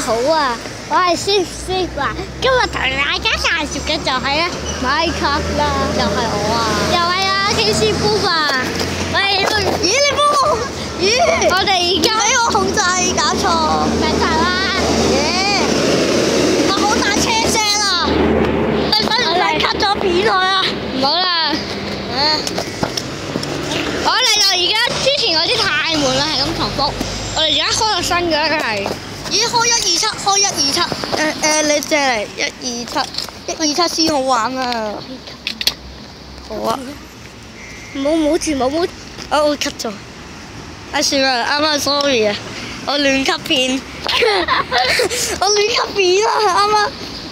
好啊，我係Steve啊，今日同大家介紹嘅就係咧 Minecraft 啦，又係我啊，又係啊 KC Booth啊，喂，咦你幫我，咦，我哋而家俾我控制，搞錯，明白啦，耶，哇好大車聲啊，你使唔使 cut 咗片佢啊？唔好啦，我哋就而家之前嗰啲太悶啦，係咁重複。我哋而家開個新嘅梗係，咦開127，開127，你借嚟127先好玩啊！好啊，冇住，我 cut 咗，算啦，啱啱 sorry 啊，我亂 cut 片，我亂 cut 片啊，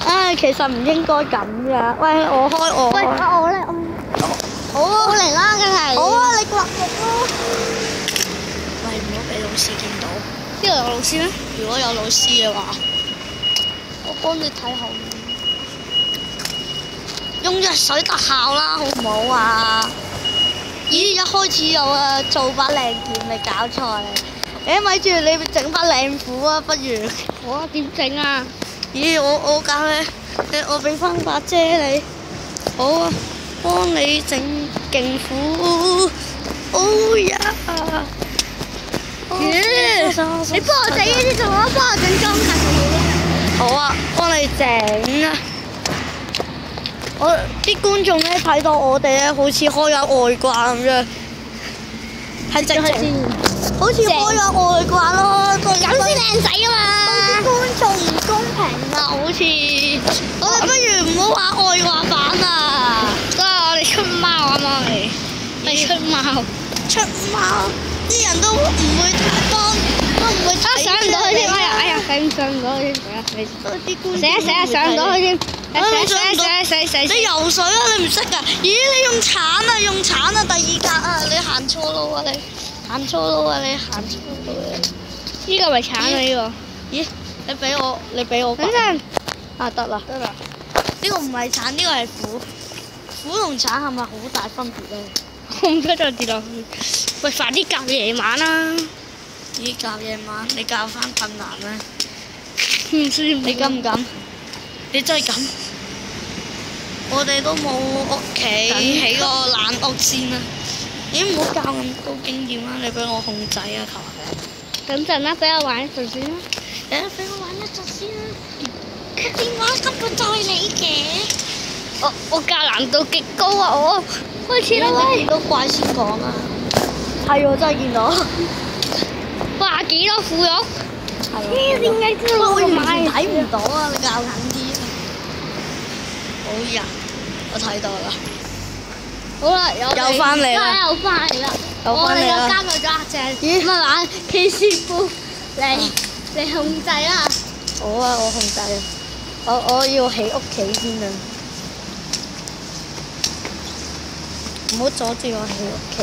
啱啱，其實唔應該咁㗎，喂我開，喂我咧，好啊，我嚟啦，梗係，好啊，你刮木咯。喂，唔好俾老師見到。呢度有老師咩？如果有老師嘅話，我幫你睇後面。用藥水特效啦，好唔好啊？咦，一開始有啊，做把靚劍你搞錯你。咪住，你整把靚斧啊，不如。好啊，點整啊？咦，我教你，我俾翻把遮你。好啊，幫你整勁斧。哦呀！你幫我整呢啲做乜？幫我整裝甲好好啊，幫你整啊！我啲觀眾咧睇到我哋咧，好似開咗外掛咁樣，係直情好似開咗外掛咯，咁先靚仔啊嘛！對啲觀眾唔公平啊，好似我哋不如唔好玩外掛版啊！都係我哋出貓啊嘛，我哋出貓。啲人都唔會幫，都唔會睇。上唔到去添，哎呀，上唔到去添，啲觀眾上唔到去添，死！你游水啊，你唔識㗎？咦，你用鏟啊，第2格啊，你行錯路啊，你行錯路啊！呢個咪鏟啊呢個？咦，你俾我。等陣。啊，得啦。呢個唔係鏟，呢個係斧。斧同鏟係咪好大分別咧？我唔得再跌落去。喂，快啲教夜晚啦！咦，教夜晚，你教翻困難咩？唔知你敢唔敢？你真係敢？我哋都冇屋企，起個爛屋先啦。咦，唔好教咁高經驗啦，你俾我控制啊，求下你。等陣啦，俾我玩一陣先啦。俾我玩一陣先啦。個電話根本就係你嘅。我教難度極高啊！我開始啦喂！見到怪先講啊！係喎，真係見到。哇！幾多腐肉？咦？點解知道我完全睇唔到啊？你教緊啲。好呀，我睇到啦。好啦，又翻嚟啦！又翻嚟啦！我哋又加入咗阿鄭。咦？乜話？KC Booth嚟控制啦！好啊，我控制啊！我要起屋企先啊！唔好阻住我起屋企。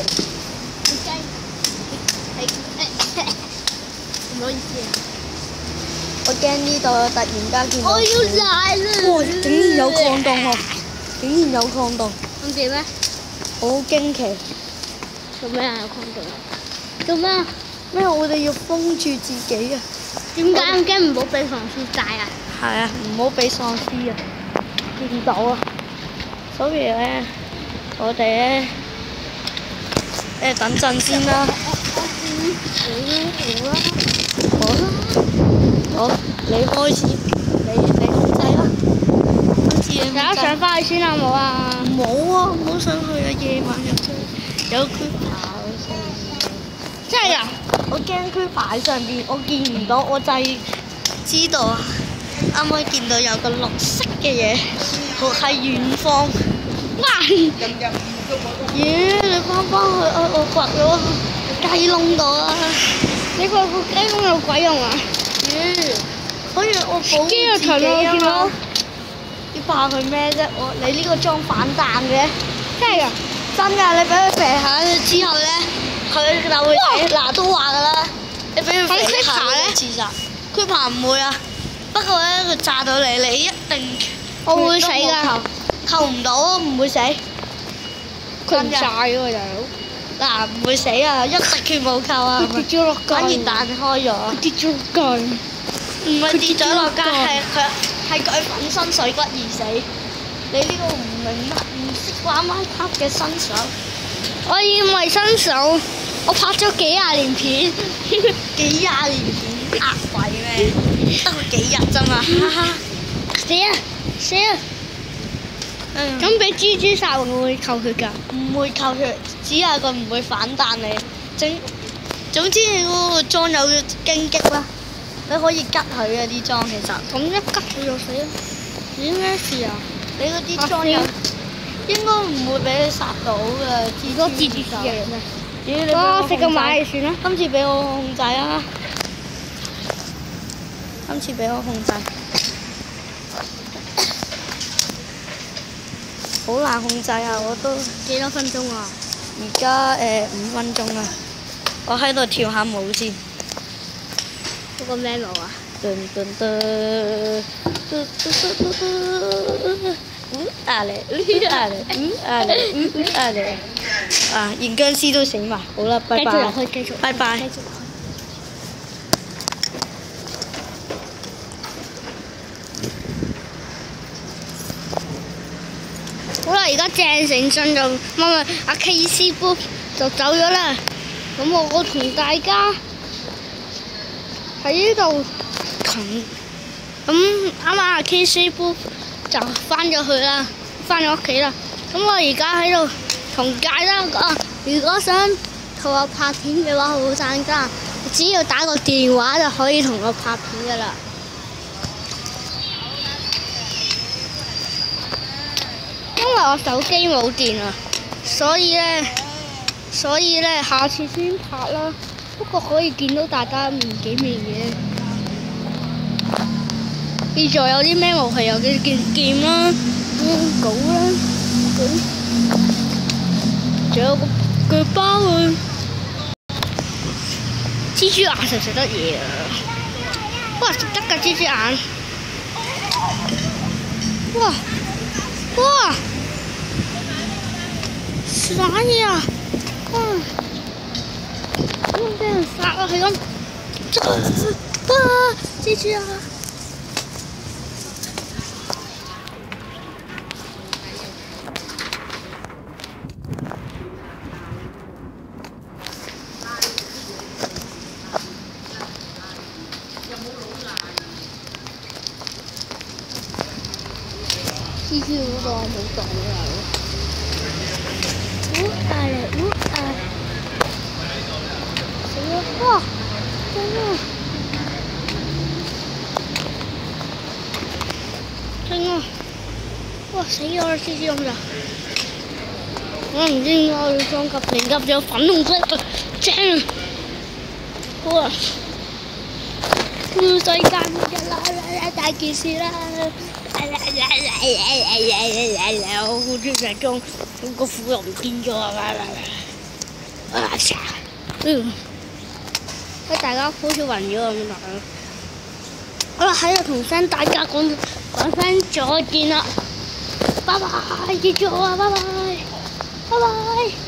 唔好意思啊！我驚呢度突然間見到。我要踩啦！哇！竟然有礦洞喎！咁點咧？好驚奇！做咩啊？有礦洞啊？做咩啊？咩？我哋要封住自己啊！點解咁驚？唔好俾喪屍炸啊！係啊，唔好俾喪屍啊！見到啊！所以咧，我哋咧，等陣先啦。好，你開始，你控制啦。大家上返去先啦，冇啊？冇啊，唔好上去啊！夜晚入去有creeper喺上面。真係㗎？我驚creeper喺上邊，我見唔到，我就係知道啊！啱啱見到有個綠色嘅嘢，係遠方。咦？你翻返去我掘咗雞窿度啦！你掘個雞窿有鬼用啊？可以我保護自己啊嘛！要怕佢咩啫？你呢個裝反彈嘅，真係㗎？真㗎！你俾佢肥下之後咧，佢就會死。嗱都話㗎啦，你俾佢肥下咧，自殺。creeper唔會啊，不過咧佢炸到你一定我會死㗎，扣唔到，唔會死。佢唔炸㗎喎大佬。嗱唔會死啊，一滴血冇扣啊，反而彈開咗。跌咗落街。唔係跌咗落街，係佢粉身碎骨而死。你呢個唔明白，唔識玩 Minecraft 嘅新手。我以為新手，我拍咗幾廿年片，幾廿年片呃鬼咩？得佢幾日咋嘛？死啊！死啊！咁俾蜘蛛殺會唔會扣血㗎？唔會扣血，只係佢唔會反彈你。總之你嗰個裝有荊棘啦，你可以吉佢嘅啲裝其實。咁一吉佢就死啦！咦咩事啊？你嗰啲裝有應該唔會俾你殺到嘅，至多蜘蛛俠嘅咩？咦你我食個買就算啦。今次俾我控制啊！今次俾我控制。好難控制啊！我都幾多分鐘啊？而家5分鐘啦。我喺度跳下舞先。嗰個咩舞啊？啊！連僵屍都死埋。好啦，拜拜。繼續。拜拜。好啦，而家鄭成信就阿 KC Booth 就走咗啦。咁我同大家喺呢度咁啱啱阿 KC Booth 就翻咗去啦，翻咗屋企啦。咁我而家喺度同大家講，如果想同我拍片嘅話，好簡單，只要打個電話就可以同我拍片噶啦。因為我手機冇電啊，所以咧，下次先拍啦。不過可以見到大家面幾面嘅。現在有啲咩武器？有啲劍啦、鎬啦，仲有個腳包啊！蜘蛛眼食得嘢啊！哇，食得㗎蜘蛛眼！哇！啥嘢啊？哇！咁俾人殺啊！係咁，蜘蛛啊！蜘蛛嗰個冇動啊！死啦！哇！真啊！真啊！哇！死咗啦！蜘蛛咁就，我唔知點解我要裝甲定甲仲有粉紅色，正啊！好啊！世界末日啦！大件事啦！我好中意裝個斧又唔見咗啊！大家好似暈咗咁樣。好啦，喺度同聲大家講聲再見啦，拜拜，記住我啊，拜拜，拜拜。